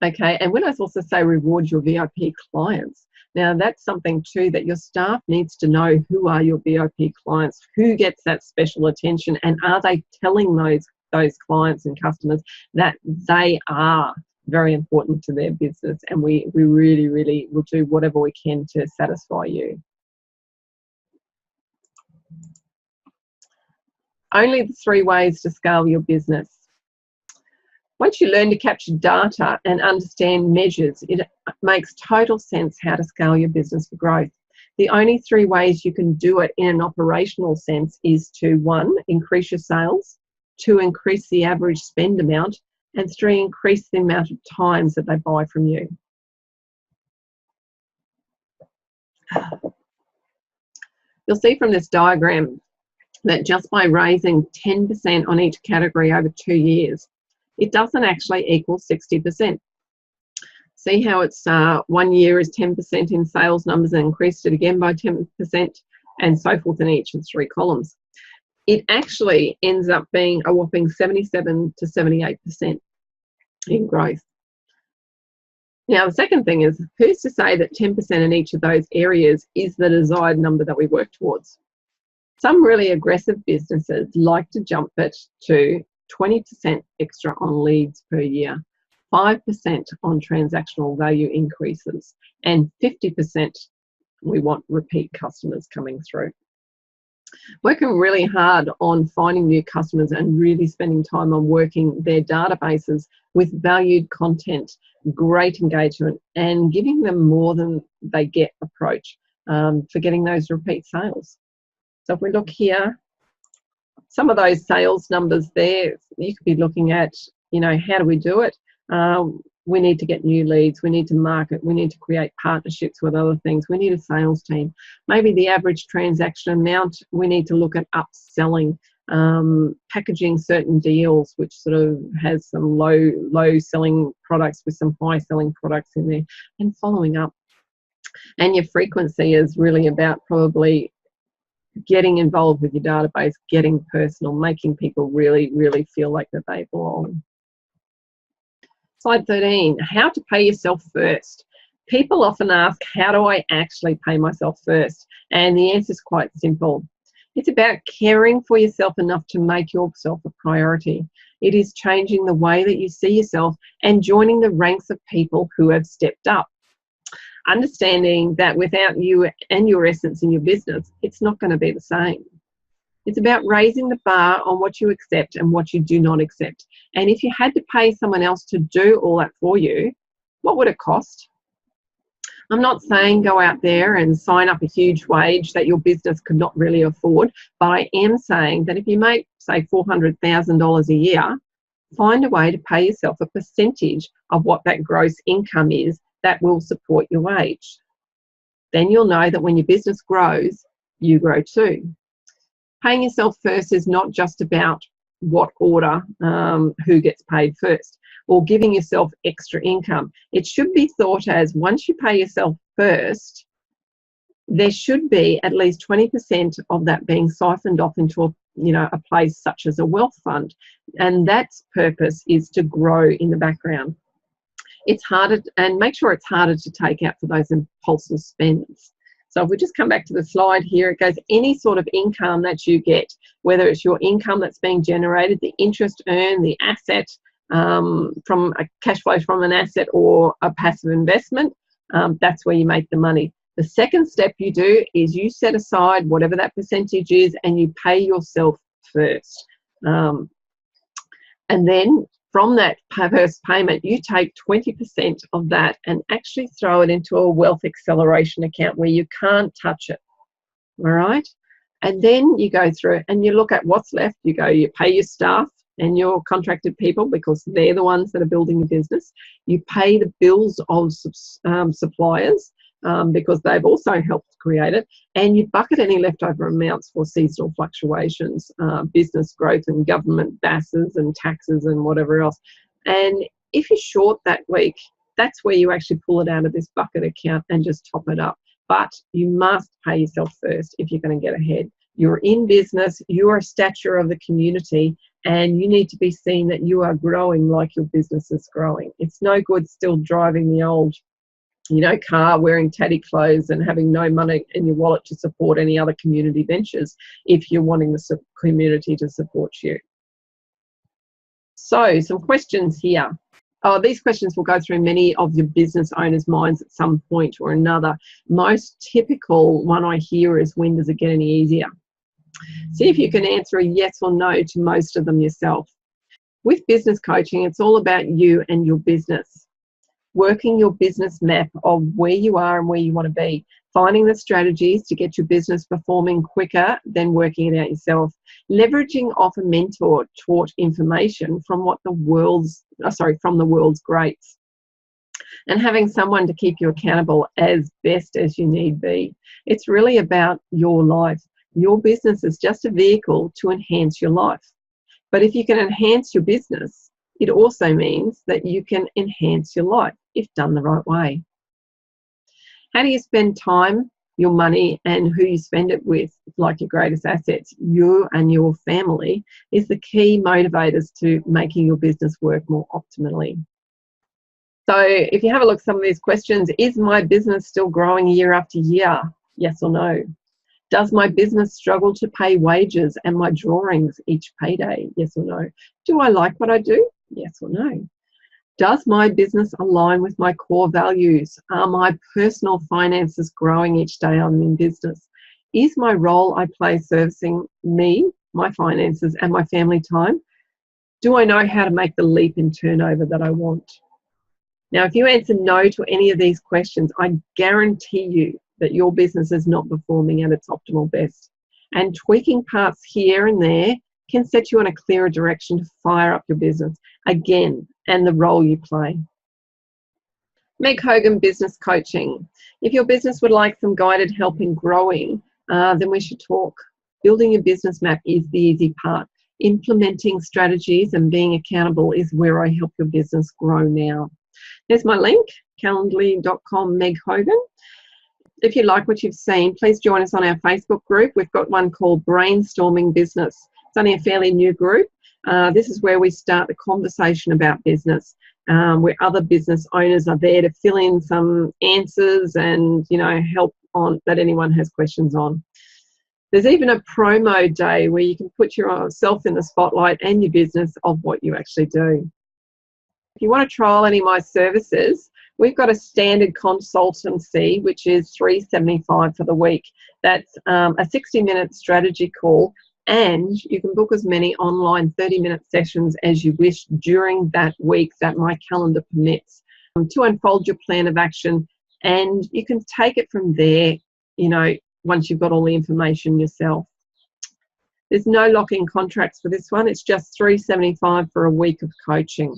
Okay, and when I also say reward your VIP clients, now that's something too that your staff needs to know. Who are your VIP clients? Who gets that special attention? And are they telling those clients and customers that they are very important to their business, and we really, really will do whatever we can to satisfy you. Only the 3 ways to scale your business. Once you learn to capture data and understand measures, it makes total sense how to scale your business for growth. The only 3 ways you can do it in an operational sense is to, 1, increase your sales, 2, increase the average spend amount, and 3, increase the amount of times that they buy from you. You'll see from this diagram that just by raising 10% on each category over 2 years, it doesn't actually equal 60%. See how it's 1 year is 10% in sales numbers and increased it again by 10% and so forth in each of 3 columns. It actually ends up being a whopping 77 to 78% in growth. Now, the second thing is, who's to say that 10% in each of those areas is the desired number that we work towards? Some really aggressive businesses like to jump it to 20% extra on leads per year, 5% on transactional value increases, and 50% we want repeat customers coming through. Working really hard on finding new customers and really spending time on working their databases with valued content, great engagement, and giving them more than they get approach for getting those repeat sales. So if we look here, some of those sales numbers there, you could be looking at, you know, how do we do it? We need to get new leads, we need to market, we need to create partnerships with other things, we need a sales team. Maybe the average transaction amount, we need to look at upselling, packaging certain deals which sort of has some low selling products with some high selling products in there, and following up. And your frequency is really about probably getting involved with your database, getting personal, making people really, really feel like that they belong. Slide 13, how to pay yourself first. People often ask, how do I actually pay myself first? And the answer is quite simple. It's about caring for yourself enough to make yourself a priority. It is changing the way that you see yourself and joining the ranks of people who have stepped up. Understanding that without you and your essence in your business, it's not going to be the same. It's about raising the bar on what you accept and what you do not accept. And if you had to pay someone else to do all that for you, what would it cost? I'm not saying go out there and sign up a huge wage that your business could not really afford, but I am saying that if you make, say, $400,000 a year, find a way to pay yourself a percentage of what that gross income is that will support your wage. Then you'll know that when your business grows, you grow too. Paying yourself first is not just about what order, who gets paid first, or giving yourself extra income. It should be thought as, once you pay yourself first, there should be at least 20% of that being siphoned off into a place such as a wealth fund. And that's purpose is to grow in the background. It's harder, and make sure it's harder to take out for those impulsive spends. So if we just come back to the slide here, it goes any sort of income that you get, whether it's your income that's being generated, the interest earned, the asset from a cash flow from an asset or a passive investment, that's where you make the money. The second step you do is you set aside whatever that percentage is and you pay yourself first. And then from that first payment, you take 20% of that and actually throw it into a wealth acceleration account where you can't touch it. All right? And then you go through and you look at what's left. You pay your staff and your contracted people because they're the ones that are building your business. You pay the bills of suppliers because they've also helped create it. And you bucket any leftover amounts for seasonal fluctuations, business growth and government BASs and taxes and whatever else. And if you're short that week, that's where you actually pull it out of this bucket account and just top it up. But you must pay yourself first if you're going to get ahead. You're in business, you're a stature of the community, and you need to be seen that you are growing like your business is growing. It's no good still driving the old car, wearing tatty clothes and having no money in your wallet to support any other community ventures if you're wanting the community to support you. So some questions here. These questions will go through many of your business owners' minds at some point or another. Most typical one I hear is, when does it get any easier? See if you can answer a yes or no to most of them yourself. With business coaching, it's all about you and your business. Working your business map of where you are and where you want to be, finding the strategies to get your business performing quicker than working it out yourself, leveraging off a mentor taught information from the world's greats, and having someone to keep you accountable as best as you need be. It's really about your life. Your business is just a vehicle to enhance your life. But if you can enhance your business, it also means that you can enhance your life if done the right way. How do you spend time, your money, and who you spend it with, like your greatest assets? You and your family is the key motivators to making your business work more optimally. So if you have a look at some of these questions, is my business still growing year after year? Yes or no? Does my business struggle to pay wages and my drawings each payday? Yes or no? Do I like what I do? Yes or no? Does my business align with my core values? Are my personal finances growing each day I'm in business? Is my role I play servicing me, my finances, and my family time? Do I know how to make the leap in turnover that I want? Now, if you answer no to any of these questions, I guarantee you that your business is not performing at its optimal best. And tweaking parts here and there can set you on a clearer direction to fire up your business again and the role you play. Meg Hogan Business Coaching. If your business would like some guided help in growing, then we should talk. Building a business map is the easy part. Implementing strategies and being accountable is where I help your business grow now. There's my link, calendly.com Meg Hogan. If you like what you've seen, please join us on our Facebook group. We've got one called Brainstorming Business. It's only a fairly new group. This is where we start the conversation about business, where other business owners are there to fill in some answers and, you know, help on that anyone has questions on. There's even a promo day where you can put yourself in the spotlight and your business of what you actually do. If you want to trial any of my services, we've got a standard consultancy, which is $375 for the week. That's a 60-minute strategy call, and you can book as many online 30-minute sessions as you wish during that week that my calendar permits to unfold your plan of action, and you can take it from there, you know, once you've got all the information yourself. There's no lock-in contracts for this one. It's just $375 for a week of coaching.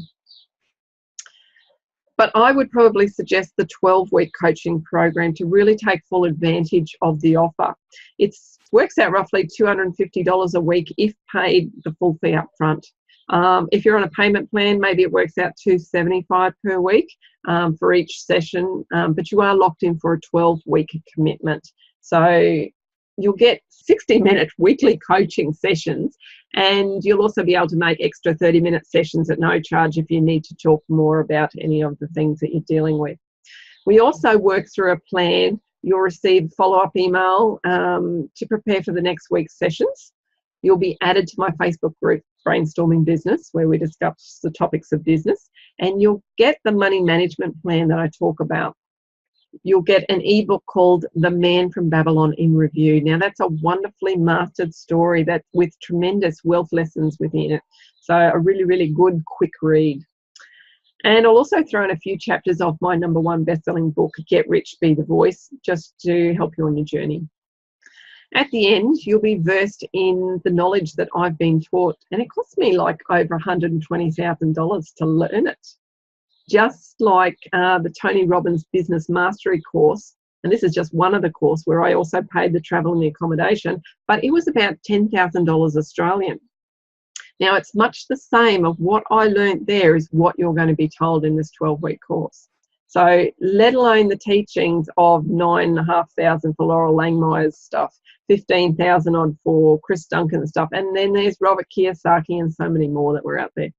But I would probably suggest the 12-week coaching program to really take full advantage of the offer. It works out roughly $250 a week if paid the full fee up front. If you're on a payment plan, maybe it works out $275 per week for each session, but you are locked in for a 12-week commitment. So you'll get 60-minute weekly coaching sessions, and you'll also be able to make extra 30-minute sessions at no charge if you need to talk more about any of the things that you're dealing with. We also work through a plan. You'll receive follow-up email to prepare for the next week's sessions. You'll be added to my Facebook group, Brainstorming Business, where we discuss the topics of business, and you'll get the money management plan that I talk about. You'll get an ebook called The Man from Babylon in Review. Now, that's a wonderfully mastered story that with tremendous wealth lessons within it. So a really, really good, quick read. And I'll also throw in a few chapters of my #1 best-selling book, Get Rich, Be the Voice, just to help you on your journey. At the end, you'll be versed in the knowledge that I've been taught, and it cost me like over $120,000 to learn it. Just like the Tony Robbins Business Mastery course, and this is just one of the course where I also paid the travel and the accommodation, but it was about $10,000 Australian. Now, it's much the same of what I learned there is what you're going to be told in this 12-week course. So let alone the teachings of $9,500 for Laurel Langmeyer's stuff, $15,000 odd for Chris Duncan's stuff, and then there's Robert Kiyosaki and so many more that were out there.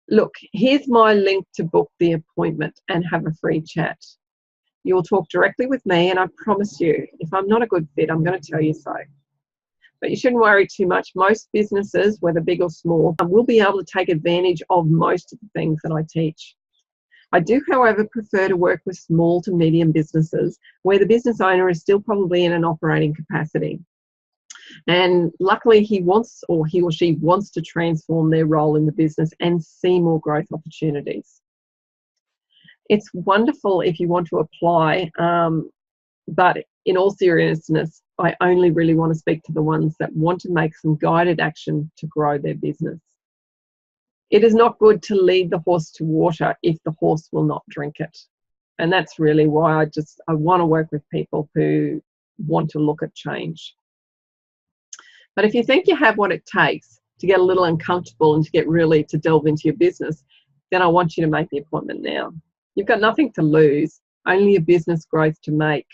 Look, here's my link to book the appointment and have a free chat. You'll talk directly with me, and I promise you, if I'm not a good fit, I'm going to tell you so. But you shouldn't worry too much. Most businesses, whether big or small, will be able to take advantage of most of the things that I teach. I do, however, prefer to work with small to medium businesses where the business owner is still probably in an operating capacity. And luckily he or she wants to transform their role in the business and see more growth opportunities. It's wonderful if you want to apply, but in all seriousness, I only really want to speak to the ones that want to make some guided action to grow their business. It is not good to lead the horse to water if the horse will not drink it. And that's really why I want to work with people who want to look at change. But if you think you have what it takes to get a little uncomfortable and to get really to delve into your business, then I want you to make the appointment now. You've got nothing to lose, only your business growth to make.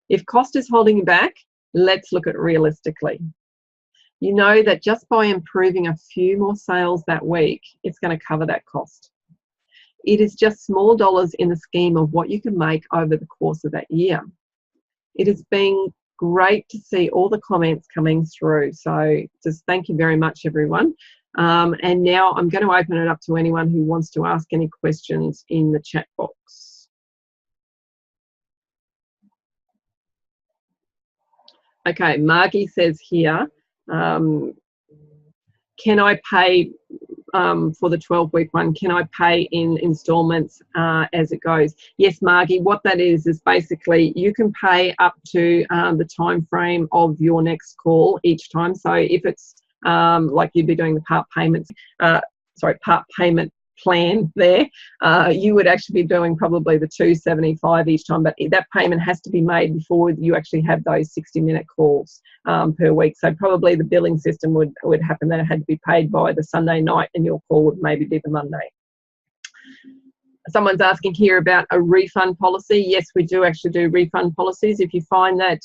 If cost is holding you back, let's look at it realistically. You know that just by improving a few more sales that week, it's going to cover that cost. It is just small dollars in the scheme of what you can make over the course of that year. It has been great to see all the comments coming through. So just thank you very much, everyone. And now I'm going to open it up to anyone who wants to ask any questions in the chat box. Okay, Margie says here, can I pay for the 12-week one? Can I pay in installments as it goes? Yes, Margie, what that is basically you can pay up to the time frame of your next call each time. So if it's like you'd be doing the part payment plan there, you would actually be doing probably the $275 each time, but that payment has to be made before you actually have those 60-minute calls per week. So probably the billing system would happen that it had to be paid by the Sunday night and your call would maybe be the Monday. Someone's asking here about a refund policy. Yes, we do actually do refund policies. If you find that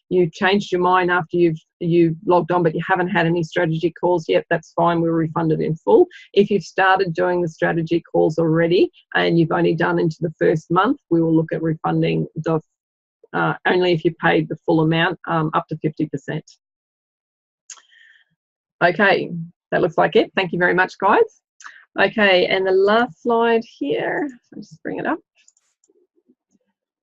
you've changed your mind after you've logged on but you haven't had any strategy calls yet, that's fine, we'll refund it in full. If you've started doing the strategy calls already and you've only done into the first month, we will look at refunding the only if you paid the full amount, up to 50%. Okay, that looks like it. Thank you very much, guys. Okay, and the last slide here, I'll just bring it up.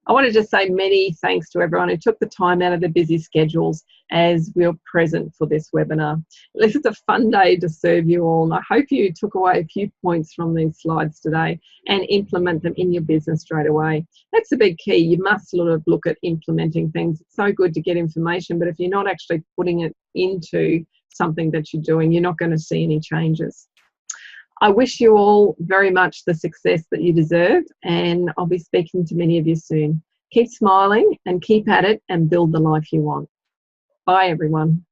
I want to just say many thanks to everyone who took the time out of their busy schedules as we were present for this webinar. This is a fun day to serve you all, and I hope you took away a few points from these slides today and implement them in your business straight away. That's the big key. You must sort of look at implementing things. It's so good to get information, but if you're not actually putting it into something that you're doing, you're not going to see any changes. I wish you all very much the success that you deserve, and I'll be speaking to many of you soon. Keep smiling and keep at it and build the life you want. Bye, everyone.